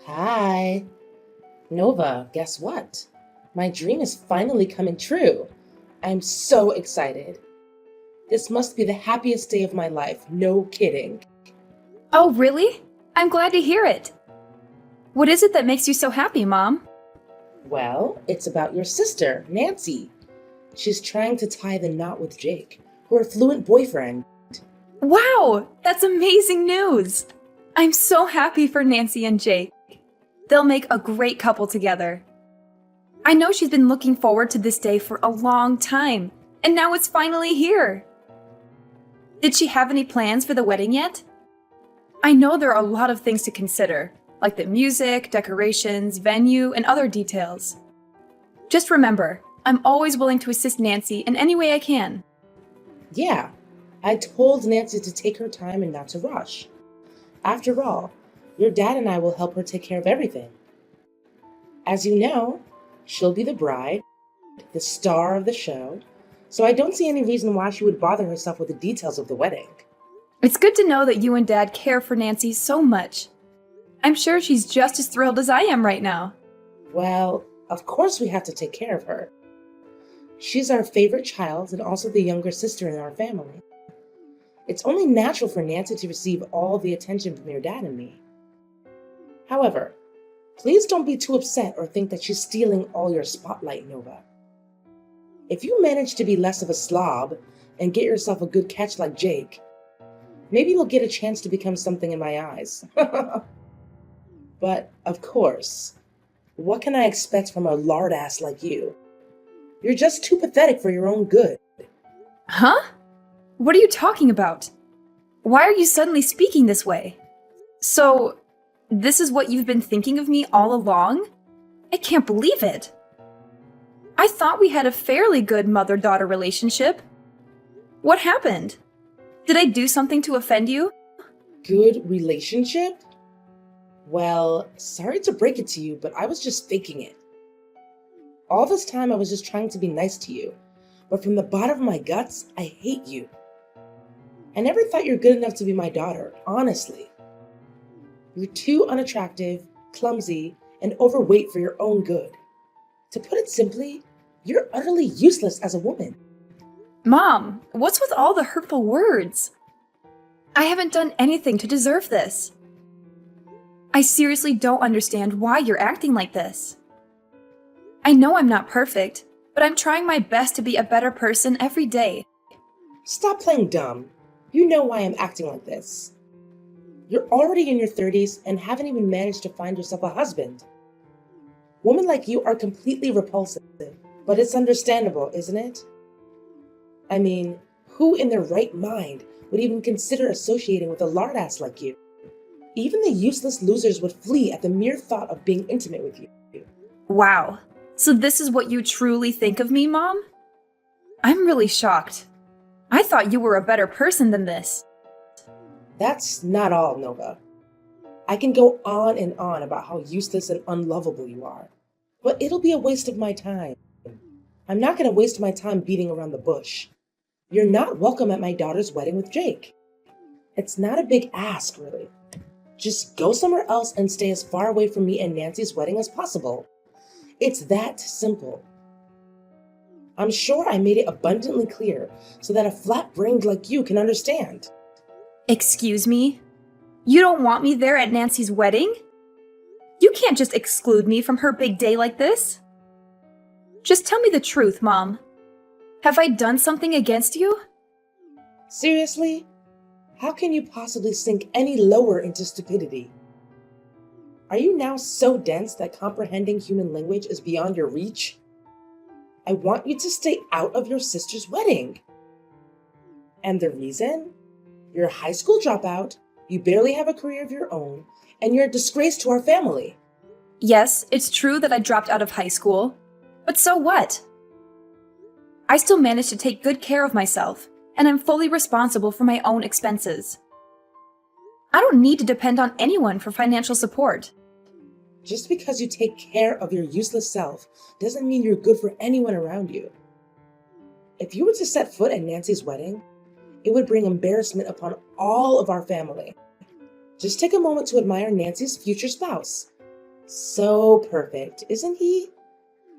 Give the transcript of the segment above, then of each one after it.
Hi. Nova, guess what? My dream is finally coming true. I'm so excited. This must be the happiest day of my life, no kidding. Oh, really? I'm glad to hear it. What is it that makes you so happy, Mom? Well, it's about your sister, Nancy. She's trying to tie the knot with Jake, her fluent boyfriend. Wow, that's amazing news! I'm so happy for Nancy and Jake. They'll make a great couple together. I know she's been looking forward to this day for a long time, and now it's finally here. Did she have any plans for the wedding yet? I know there are a lot of things to consider, like the music, decorations, venue, and other details. Just remember, I'm always willing to assist Nancy in any way I can. Yeah, I told Nancy to take her time and not to rush. After all, your dad and I will help her take care of everything. As you know, she'll be the bride, the star of the show, so I don't see any reason why she would bother herself with the details of the wedding. It's good to know that you and Dad care for Nancy so much. I'm sure she's just as thrilled as I am right now. Well, of course we have to take care of her. She's our favorite child and also the younger sister in our family. It's only natural for Nancy to receive all the attention from your dad and me. However, please don't be too upset or think that she's stealing all your spotlight, Nova. If you manage to be less of a slob and get yourself a good catch like Jake, maybe you'll get a chance to become something in my eyes. But, of course, what can I expect from a lard ass like you? You're just too pathetic for your own good. Huh? What are you talking about? Why are you suddenly speaking this way? So, this is what you've been thinking of me all along? I can't believe it. I thought we had a fairly good mother-daughter relationship. What happened? Did I do something to offend you? Good relationship? Well, sorry to break it to you, but I was just faking it. All this time I was just trying to be nice to you, but from the bottom of my guts, I hate you. I never thought you're good enough to be my daughter, honestly. You're too unattractive, clumsy, and overweight for your own good. To put it simply, you're utterly useless as a woman. Mom, what's with all the hurtful words? I haven't done anything to deserve this. I seriously don't understand why you're acting like this. I know I'm not perfect, but I'm trying my best to be a better person every day. Stop playing dumb. You know why I'm acting like this. You're already in your 30s and haven't even managed to find yourself a husband. Women like you are completely repulsive, but it's understandable, isn't it? I mean, who in their right mind would even consider associating with a lard ass like you? Even the useless losers would flee at the mere thought of being intimate with you. Wow. So this is what you truly think of me, Mom? I'm really shocked. I thought you were a better person than this. That's not all, Nova. I can go on and on about how useless and unlovable you are, but it'll be a waste of my time. I'm not going to waste my time beating around the bush. You're not welcome at my daughter's wedding with Jake. It's not a big ask, really. Just go somewhere else and stay as far away from me and Nancy's wedding as possible. It's that simple. I'm sure I made it abundantly clear so that a flat-brained like you can understand. Excuse me? You don't want me there at Nancy's wedding? You can't just exclude me from her big day like this. Just tell me the truth, Mom. Have I done something against you? Seriously? How can you possibly sink any lower into stupidity? Are you now so dense that comprehending human language is beyond your reach? I want you to stay out of your sister's wedding. And the reason? You're a high school dropout, you barely have a career of your own, and you're a disgrace to our family. Yes, it's true that I dropped out of high school. But so what? I still managed to take good care of myself, and I'm fully responsible for my own expenses. I don't need to depend on anyone for financial support. Just because you take care of your useless self doesn't mean you're good for anyone around you. If you were to set foot at Nancy's wedding, it would bring embarrassment upon all of our family. Just take a moment to admire Nancy's future spouse. So perfect, isn't he?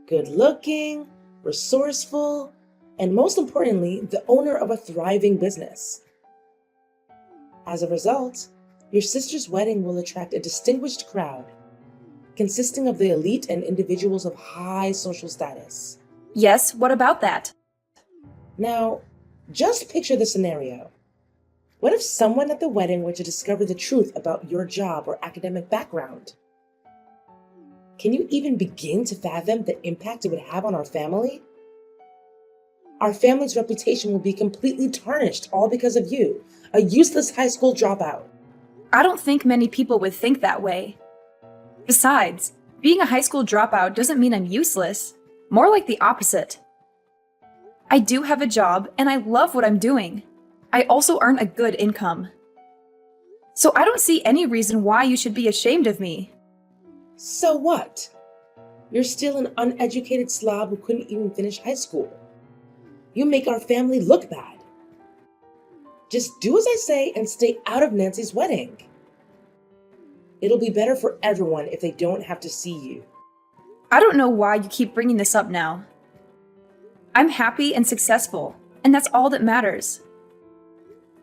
Good looking, resourceful, and most importantly, the owner of a thriving business. As a result, your sister's wedding will attract a distinguished crowd, consisting of the elite and individuals of high social status. Yes, what about that? Now, just picture the scenario. What if someone at the wedding were to discover the truth about your job or academic background? Can you even begin to fathom the impact it would have on our family? Our family's reputation will be completely tarnished all because of you, a useless high school dropout. I don't think many people would think that way. Besides, being a high school dropout doesn't mean I'm useless. More like the opposite. I do have a job and I love what I'm doing. I also earn a good income. So I don't see any reason why you should be ashamed of me. So what? You're still an uneducated slob who couldn't even finish high school. You make our family look bad. Just do as I say and stay out of Nancy's wedding. It'll be better for everyone if they don't have to see you. I don't know why you keep bringing this up now. I'm happy and successful, and that's all that matters.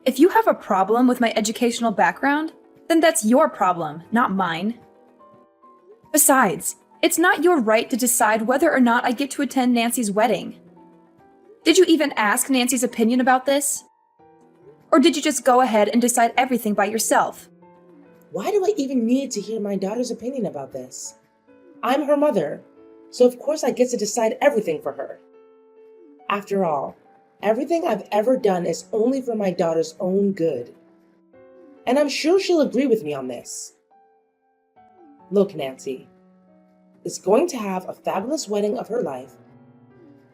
If you have a problem with my educational background, then that's your problem, not mine. Besides, it's not your right to decide whether or not I get to attend Nancy's wedding. Did you even ask Nancy's opinion about this? Or did you just go ahead and decide everything by yourself? Why do I even need to hear my daughter's opinion about this? I'm her mother, so of course I get to decide everything for her. After all, everything I've ever done is only for my daughter's own good. And I'm sure she'll agree with me on this. Look, Nancy is going to have a fabulous wedding of her life,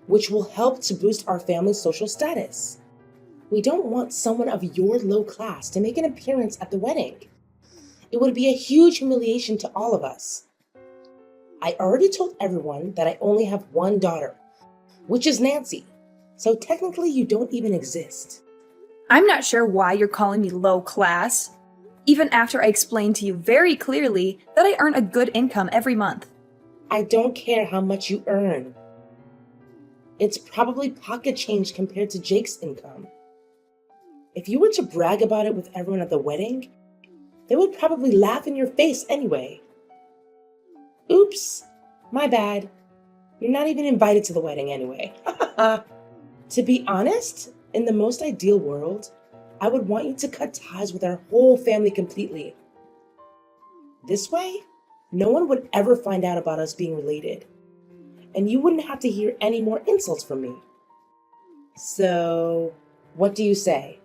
which will help to boost our family's social status. We don't want someone of your low class to make an appearance at the wedding. It would be a huge humiliation to all of us. I already told everyone that I only have one daughter, which is Nancy, so technically you don't even exist. I'm not sure why you're calling me low class, even after I explained to you very clearly that I earn a good income every month. I don't care how much you earn. It's probably pocket change compared to Jake's income. If you were to brag about it with everyone at the wedding, they would probably laugh in your face anyway. Oops, my bad. You're not even invited to the wedding anyway. To be honest, in the most ideal world, I would want you to cut ties with our whole family completely. This way, no one would ever find out about us being related, and you wouldn't have to hear any more insults from me. So, what do you say?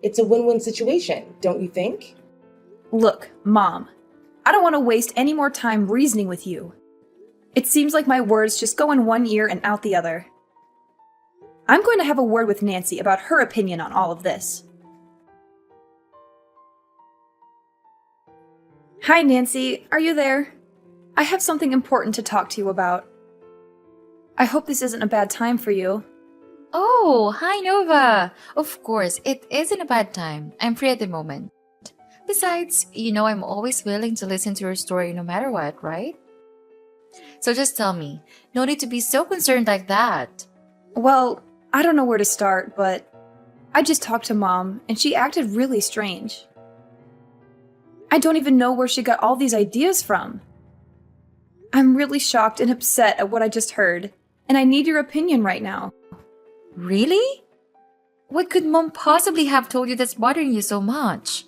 It's a win-win situation, don't you think? Look, Mom, I don't want to waste any more time reasoning with you. It seems like my words just go in one ear and out the other. I'm going to have a word with Nancy about her opinion on all of this. Hi, Nancy. Are you there? I have something important to talk to you about. I hope this isn't a bad time for you. Oh, hi Nova! Of course, it isn't a bad time. I'm free at the moment. Besides, you know I'm always willing to listen to your story no matter what, right? So just tell me, no need to be so concerned like that. Well, I don't know where to start, but I just talked to Mom, and she acted really strange. I don't even know where she got all these ideas from. I'm really shocked and upset at what I just heard, and I need your opinion right now. Really? What could Mom possibly have told you that's bothering you so much?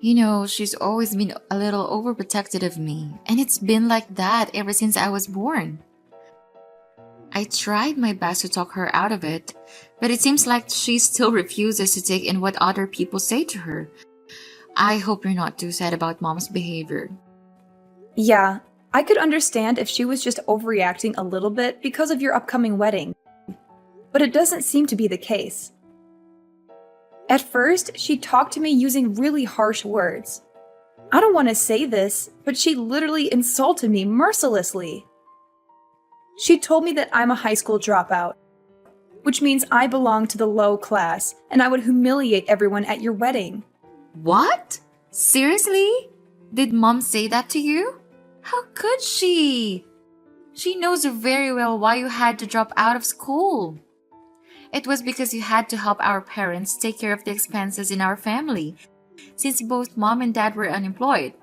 You know, she's always been a little overprotective of me, and it's been like that ever since I was born. I tried my best to talk her out of it, but it seems like she still refuses to take in what other people say to her. I hope you're not too sad about Mom's behavior. Yeah, I could understand if she was just overreacting a little bit because of your upcoming wedding, but it doesn't seem to be the case. At first, she talked to me using really harsh words. I don't want to say this, but she literally insulted me mercilessly. She told me that I'm a high school dropout, which means I belong to the low class and I would humiliate everyone at your wedding. What? Seriously? Did Mom say that to you? How could she? She knows very well why you had to drop out of school. It was because you had to help our parents take care of the expenses in our family, since both mom and dad were unemployed.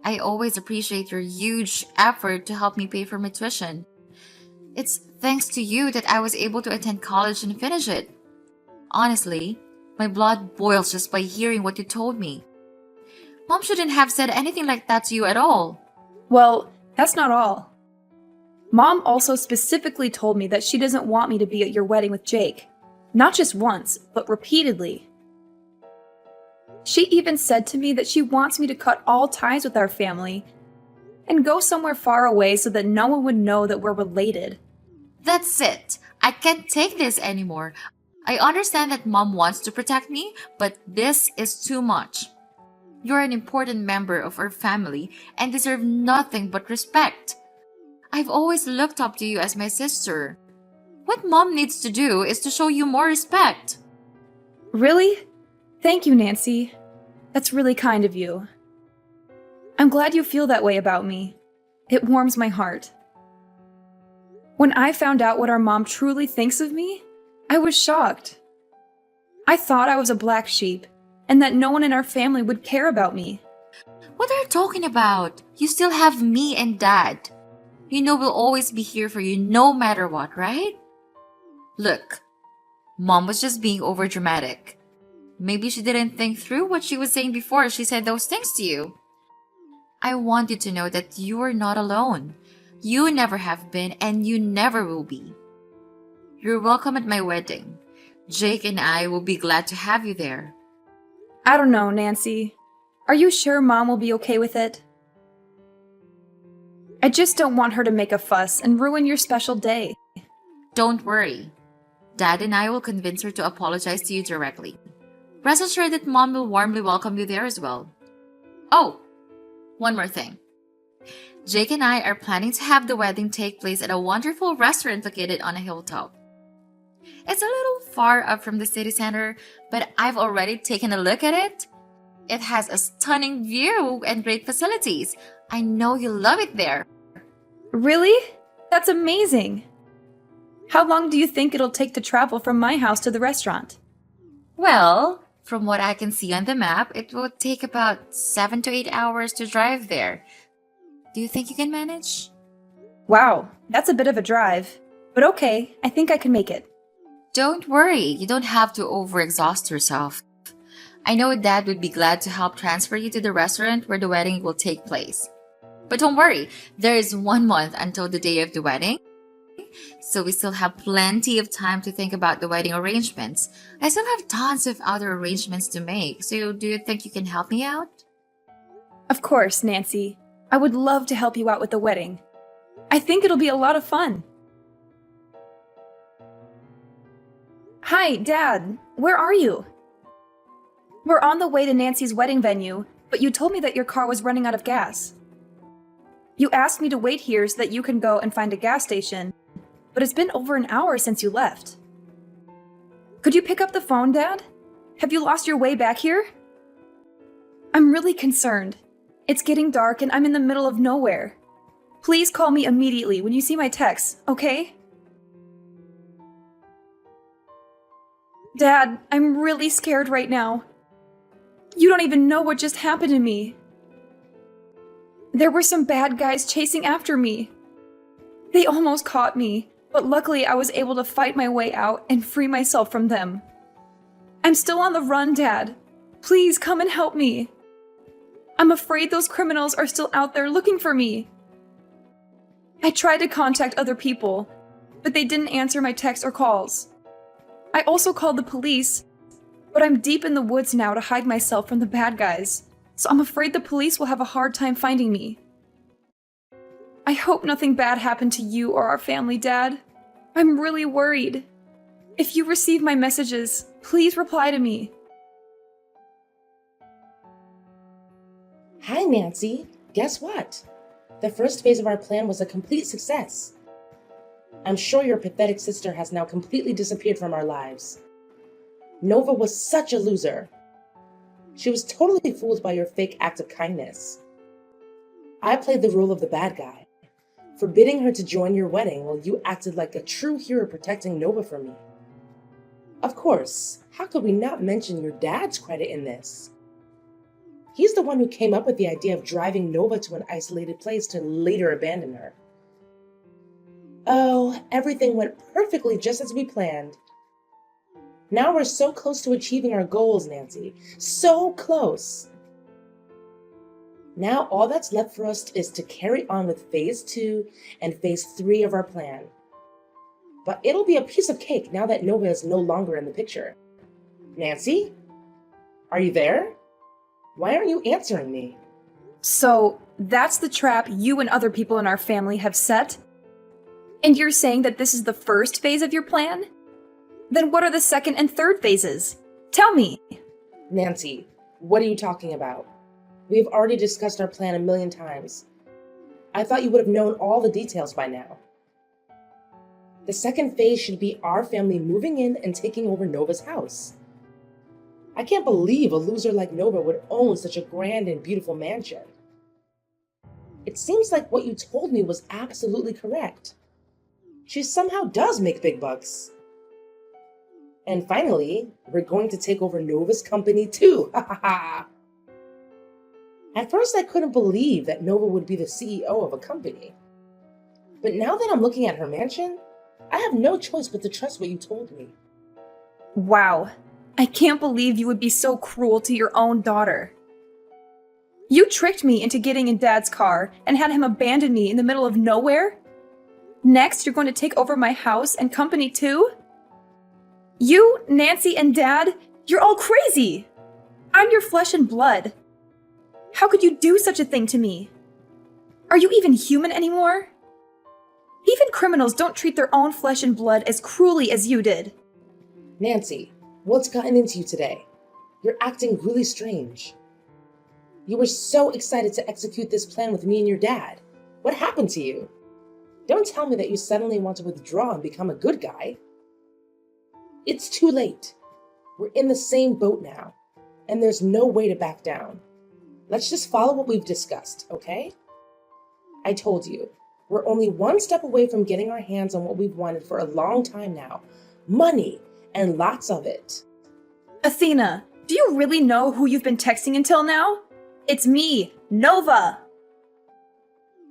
I always appreciate your huge effort to help me pay for my tuition. It's thanks to you that I was able to attend college and finish it. Honestly, my blood boils just by hearing what you told me. Mom shouldn't have said anything like that to you at all. Well, that's not all. Mom also specifically told me that she doesn't want me to be at your wedding with Jake. Not just once, but repeatedly. She even said to me that she wants me to cut all ties with our family and go somewhere far away so that no one would know that we're related. That's it. I can't take this anymore. I understand that Mom wants to protect me, but this is too much. You're an important member of our family and deserve nothing but respect. I've always looked up to you as my sister. What Mom needs to do is to show you more respect. Really? Thank you, Nancy. That's really kind of you. I'm glad you feel that way about me. It warms my heart. When I found out what our mom truly thinks of me, I was shocked. I thought I was a black sheep and that no one in our family would care about me. What are you talking about? You still have me and Dad. You know we'll always be here for you no matter what, right? Look, Mom was just being overdramatic. Maybe she didn't think through what she was saying before she said those things to you. I want you to know that you are not alone. You never have been and you never will be. You're welcome at my wedding. Jake and I will be glad to have you there. I don't know, Nancy. Are you sure Mom will be okay with it? I just don't want her to make a fuss and ruin your special day. Don't worry. Dad and I will convince her to apologize to you directly. Rest assured that Mom will warmly welcome you there as well. Oh, one more thing. Jake and I are planning to have the wedding take place at a wonderful restaurant located on a hilltop. It's a little far up from the city center, but I've already taken a look at it. It has a stunning view and great facilities. I know you'll love it there. Really? That's amazing. How long do you think it'll take to travel from my house to the restaurant? Well, from what I can see on the map, it will take about 7 to 8 hours to drive there. Do you think you can manage? Wow, that's a bit of a drive. But okay, I think I can make it. Don't worry, you don't have to overexhaust yourself. I know Dad would be glad to help transfer you to the restaurant where the wedding will take place. But don't worry, there is 1 month until the day of the wedding, so we still have plenty of time to think about the wedding arrangements. I still have tons of other arrangements to make, so do you think you can help me out? Of course, Nancy. I would love to help you out with the wedding. I think it'll be a lot of fun. Hi, Dad. Where are you? We're on the way to Nancy's wedding venue, but you told me that your car was running out of gas. You asked me to wait here so that you can go and find a gas station, but it's been over an hour since you left. Could you pick up the phone, Dad? Have you lost your way back here? I'm really concerned. It's getting dark and I'm in the middle of nowhere. Please call me immediately when you see my text, okay? Dad, I'm really scared right now. You don't even know what just happened to me. There were some bad guys chasing after me. They almost caught me, but luckily I was able to fight my way out and free myself from them. I'm still on the run, Dad. Please come and help me. I'm afraid those criminals are still out there looking for me. I tried to contact other people, but they didn't answer my texts or calls. I also called the police, but I'm deep in the woods now to hide myself from the bad guys, so I'm afraid the police will have a hard time finding me. I hope nothing bad happened to you or our family, Dad. I'm really worried. If you receive my messages, please reply to me. Hi, Nancy. Guess what? The first phase of our plan was a complete success. I'm sure your pathetic sister has now completely disappeared from our lives. Nova was such a loser. She was totally fooled by your fake act of kindness. I played the role of the bad guy, forbidding her to join your wedding while you acted like a true hero protecting Nova from me. Of course, how could we not mention your dad's credit in this? He's the one who came up with the idea of driving Nova to an isolated place to later abandon her. Oh, everything went perfectly just as we planned. Now we're so close to achieving our goals, Nancy. So close. Now all that's left for us is to carry on with phase 2 and phase 3 of our plan. But it'll be a piece of cake now that Nova is no longer in the picture. Nancy? Are you there? Why aren't you answering me? So, that's the trap you and other people in our family have set? And you're saying that this is the first phase of your plan? Then what are the second and third phases? Tell me. Nancy, what are you talking about? We've already discussed our plan a million times. I thought you would have known all the details by now. The second phase should be our family moving in and taking over Nova's house. I can't believe a loser like Nova would own such a grand and beautiful mansion. It seems like what you told me was absolutely correct. She somehow does make big bucks. And finally, we're going to take over Nova's company too. Ha ha ha. At first, I couldn't believe that Nova would be the CEO of a company. But now that I'm looking at her mansion, I have no choice but to trust what you told me. Wow. I can't believe you would be so cruel to your own daughter. You tricked me into getting in Dad's car and had him abandon me in the middle of nowhere? Next, you're going to take over my house and company too? You, Nancy, and Dad, you're all crazy! I'm your flesh and blood. How could you do such a thing to me? Are you even human anymore? Even criminals don't treat their own flesh and blood as cruelly as you did. Nancy, what's gotten into you today? You're acting really strange. You were so excited to execute this plan with me and your dad. What happened to you? Don't tell me that you suddenly want to withdraw and become a good guy. It's too late. We're in the same boat now, and there's no way to back down. Let's just follow what we've discussed, okay? I told you, we're only one step away from getting our hands on what we've wanted for a long time now. Money, and lots of it. Athena, do you really know who you've been texting until now? It's me, Nova!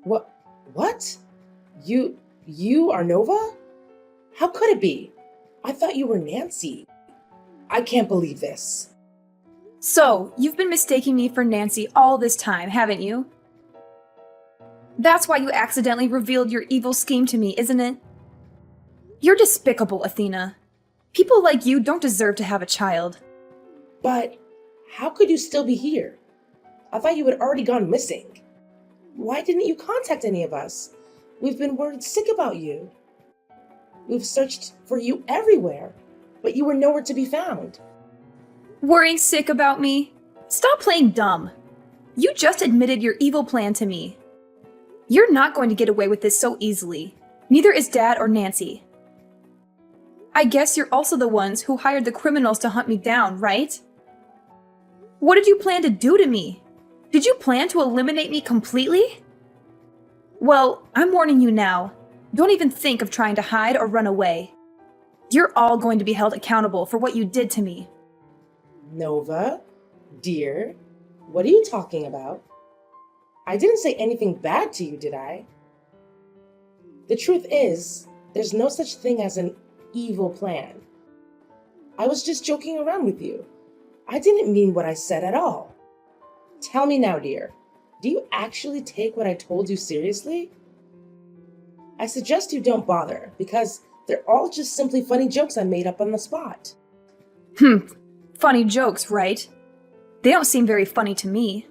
What? You are Nova? How could it be? I thought you were Nancy. I can't believe this. So, you've been mistaking me for Nancy all this time, haven't you? That's why you accidentally revealed your evil scheme to me, isn't it? You're despicable, Athena. People like you don't deserve to have a child. But how could you still be here? I thought you had already gone missing. Why didn't you contact any of us? We've been worried sick about you. We've searched for you everywhere, but you were nowhere to be found. Worrying sick about me? Stop playing dumb. You just admitted your evil plan to me. You're not going to get away with this so easily. Neither is Dad or Nancy. I guess you're also the ones who hired the criminals to hunt me down, right? What did you plan to do to me? Did you plan to eliminate me completely? Well, I'm warning you now. Don't even think of trying to hide or run away. You're all going to be held accountable for what you did to me. Nova, dear, what are you talking about? I didn't say anything bad to you, did I? The truth is, there's no such thing as an evil plan. I was just joking around with you. I didn't mean what I said at all. Tell me now, dear, do you actually take what I told you seriously? I suggest you don't bother, because they're all just simply funny jokes I made up on the spot. Funny jokes, right? They don't seem very funny to me.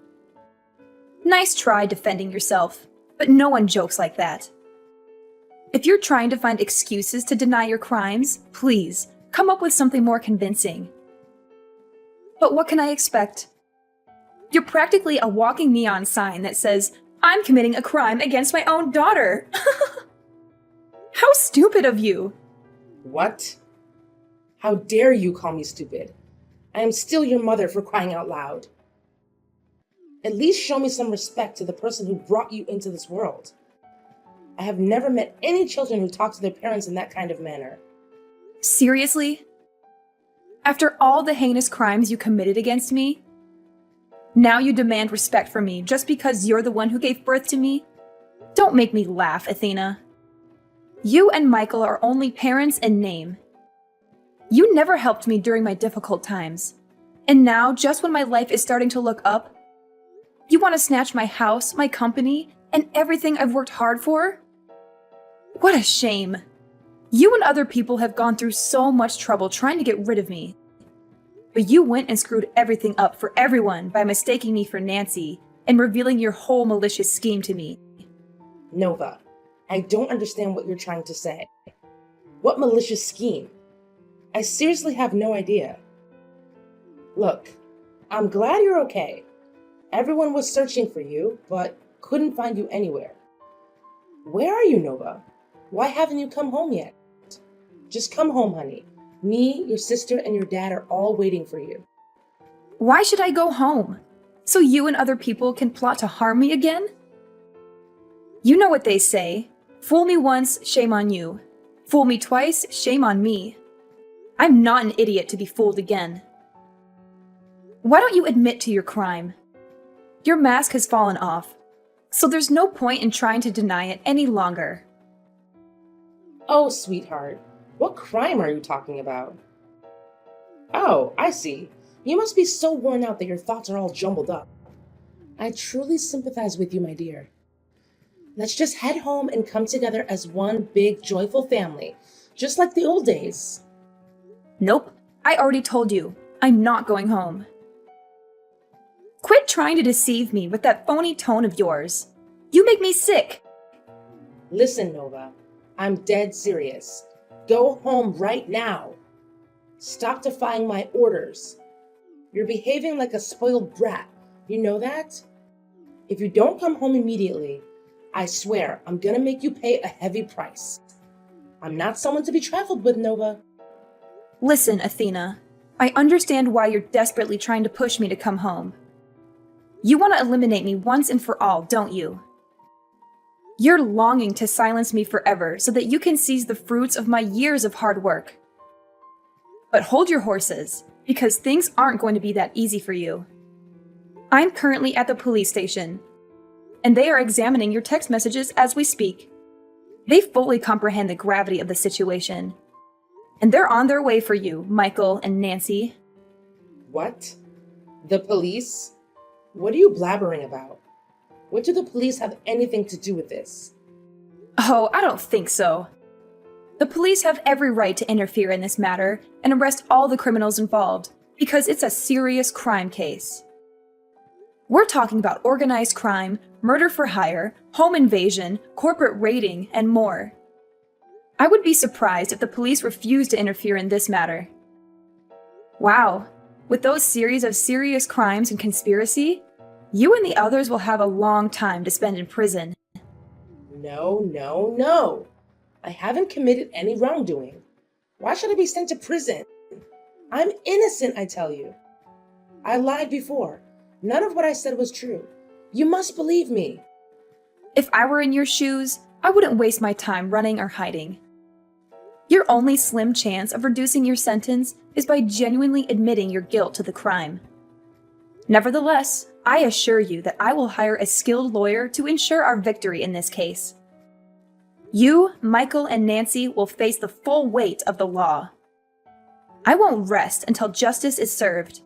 Nice try defending yourself, but no one jokes like that. If you're trying to find excuses to deny your crimes, please, come up with something more convincing. But what can I expect? You're practically a walking neon sign that says, I'm committing a crime against my own daughter. How stupid of you! What? How dare you call me stupid? I am still your mother, for crying out loud. At least show me some respect to the person who brought you into this world. I have never met any children who talk to their parents in that kind of manner. Seriously? After all the heinous crimes you committed against me? Now you demand respect for me just because you're the one who gave birth to me? Don't make me laugh, Athena. You and Michael are only parents in name. You never helped me during my difficult times. And now, just when my life is starting to look up, you want to snatch my house, my company, and everything I've worked hard for? What a shame. You and other people have gone through so much trouble trying to get rid of me. But you went and screwed everything up for everyone by mistaking me for Nancy and revealing your whole malicious scheme to me. Nova, I don't understand what you're trying to say. What malicious scheme? I seriously have no idea. Look, I'm glad you're okay. Everyone was searching for you, but couldn't find you anywhere. Where are you, Nova? Why haven't you come home yet? Just come home, honey. Me, your sister, and your dad are all waiting for you. Why should I go home? So you and other people can plot to harm me again? You know what they say. Fool me once, shame on you. Fool me twice, shame on me. I'm not an idiot to be fooled again. Why don't you admit to your crime? Your mask has fallen off, so there's no point in trying to deny it any longer. Oh, sweetheart, what crime are you talking about? Oh, I see. You must be so worn out that your thoughts are all jumbled up. I truly sympathize with you, my dear. Let's just head home and come together as one big, joyful family, just like the old days. Nope, I already told you. I'm not going home. Quit trying to deceive me with that phony tone of yours. You make me sick. Listen, Nova, I'm dead serious. Go home right now. Stop defying my orders. You're behaving like a spoiled brat. You know that? If you don't come home immediately, I swear I'm gonna make you pay a heavy price. I'm not someone to be trifled with, Nova. Listen, Athena, I understand why you're desperately trying to push me to come home. You want to eliminate me once and for all, don't you? You're longing to silence me forever so that you can seize the fruits of my years of hard work. But hold your horses, because things aren't going to be that easy for you. I'm currently at the police station, and they are examining your text messages as we speak. They fully comprehend the gravity of the situation. And they're on their way for you, Michael and Nancy. What? The police? What are you blabbering about? What do the police have anything to do with this? Oh, I don't think so. The police have every right to interfere in this matter and arrest all the criminals involved, because it's a serious crime case. We're talking about organized crime, murder for hire, home invasion, corporate raiding, and more. I would be surprised if the police refused to interfere in this matter. Wow, with those series of serious crimes and conspiracy, you and the others will have a long time to spend in prison. No. I haven't committed any wrongdoing. Why should I be sent to prison? I'm innocent, I tell you. I lied before. None of what I said was true. You must believe me. If I were in your shoes, I wouldn't waste my time running or hiding. Your only slim chance of reducing your sentence is by genuinely admitting your guilt to the crime. Nevertheless, I assure you that I will hire a skilled lawyer to ensure our victory in this case. You, Michael, and Nancy will face the full weight of the law. I won't rest until justice is served.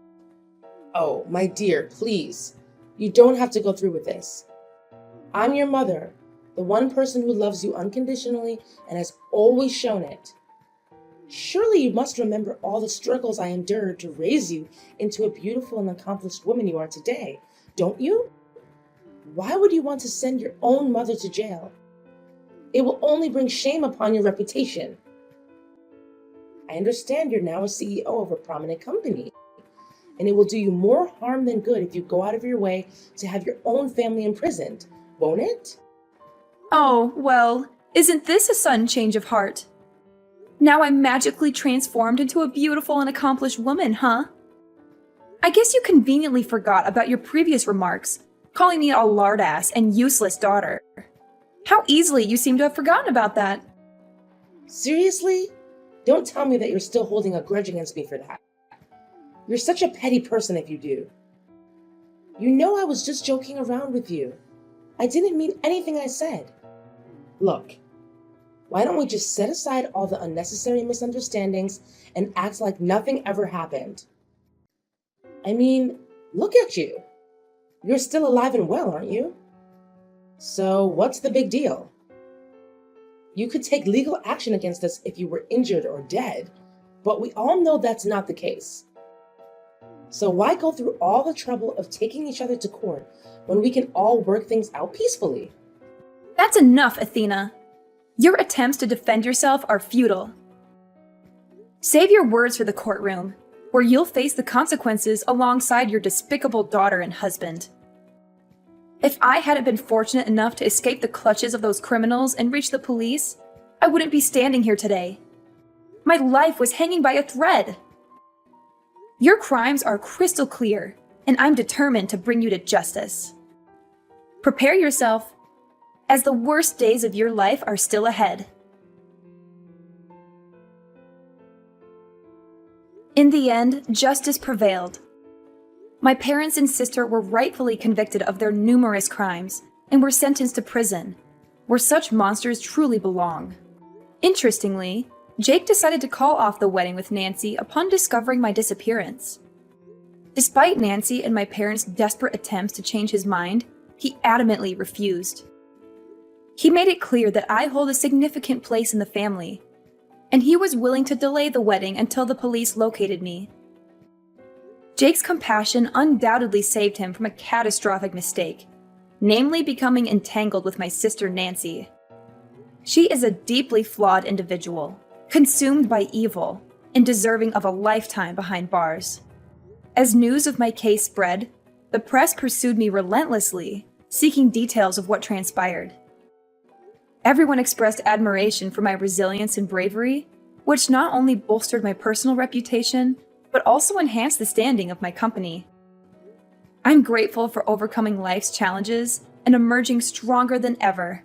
Oh, my dear, please. You don't have to go through with this. I'm your mother, the one person who loves you unconditionally and has always shown it. Surely you must remember all the struggles I endured to raise you into a beautiful and accomplished woman you are today, don't you? Why would you want to send your own mother to jail? It will only bring shame upon your reputation. I understand you're now a CEO of a prominent company, and it will do you more harm than good if you go out of your way to have your own family imprisoned, won't it? Oh, well, isn't this a sudden change of heart? Now I'm magically transformed into a beautiful and accomplished woman, huh? I guess you conveniently forgot about your previous remarks, calling me a lardass and useless daughter. How easily you seem to have forgotten about that. Seriously? Don't tell me that you're still holding a grudge against me for that. You're such a petty person if you do. You know I was just joking around with you. I didn't mean anything I said. Look, why don't we just set aside all the unnecessary misunderstandings and act like nothing ever happened? I mean, look at you. You're still alive and well, aren't you? So what's the big deal? You could take legal action against us if you were injured or dead, but we all know that's not the case. So why go through all the trouble of taking each other to court when we can all work things out peacefully? That's enough, Athena. Your attempts to defend yourself are futile. Save your words for the courtroom, where you'll face the consequences alongside your despicable daughter and husband. If I hadn't been fortunate enough to escape the clutches of those criminals and reach the police, I wouldn't be standing here today. My life was hanging by a thread. Your crimes are crystal clear, and I'm determined to bring you to justice. Prepare yourself, as the worst days of your life are still ahead. In the end, justice prevailed. My parents and sister were rightfully convicted of their numerous crimes and were sentenced to prison, where such monsters truly belong. Interestingly, Jake decided to call off the wedding with Nancy upon discovering my disappearance. Despite Nancy and my parents' desperate attempts to change his mind, he adamantly refused. He made it clear that I hold a significant place in the family, and he was willing to delay the wedding until the police located me. Jake's compassion undoubtedly saved him from a catastrophic mistake, namely becoming entangled with my sister Nancy. She is a deeply flawed individual, consumed by evil, and deserving of a lifetime behind bars. As news of my case spread, the press pursued me relentlessly, seeking details of what transpired. Everyone expressed admiration for my resilience and bravery, which not only bolstered my personal reputation, but also enhanced the standing of my company. I'm grateful for overcoming life's challenges and emerging stronger than ever.